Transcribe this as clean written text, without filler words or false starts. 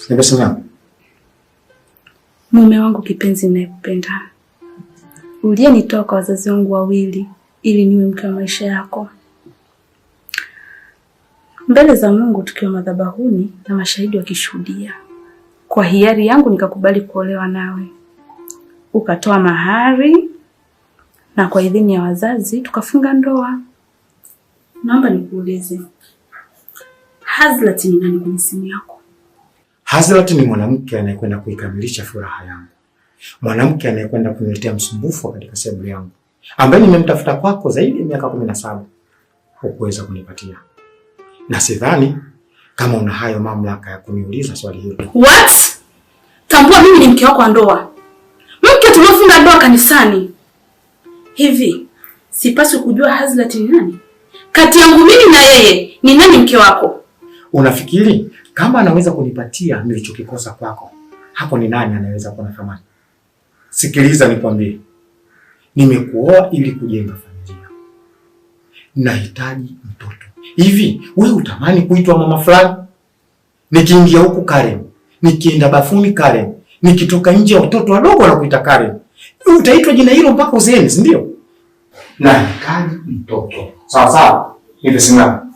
Nimesema mume wangu kipenzi ninayekupenda, uliyenitoa kwa wazazi wangu wawili ili niwe mke wa maisha yako. Mbele za Mungu tukiwa madhabahuni na mashahidi wakishuhudia, kwa hiari yangu nikakubali kuolewa nawe. Ukatoa mahari na kwa idhini ya wazazi tukafunga ndoa. Naomba nikuulize, Hazlat ni nani kwenye simu yako? Hazlat ni mwanamke anayekwenda kuikamilisha furaha yangu. Mwanamke anayekwenda kuniletea msumbufu katika sebule yangu, ambaye nimemtafuta kwako zaidi ya miaka 17 hukuweza kunipatia. Na sidhani kama una hayo mamlaka ya kuniuliza swali hilo. What? Tambua mimi ni mke wako wa ndoa. Mke tuliofunga ndoa kanisani. Hivi, sipaswi kujua Hazlat ni nani? Kati yangu mimi na yeye, ni nani mke wako? Unafikiri kama anaweza kunipatia nilichokikosa kwako, hapo ni nani anaweza kuwa na thamani? Sikiliza nikwambie. Nimekuoa ili kujenga familia. Nahitaji mtoto. Hivi, wewe utamani kuitwa mama fulani? Nikiingia huku Karen, nikienda bafuni Karen, nikitoka nje watoto wadogo wanakuita Karen. Utaitwa jina hilo mpaka uzeeni, si ndio? Nahitaji mtoto. Sawa sawa. Nimesimama.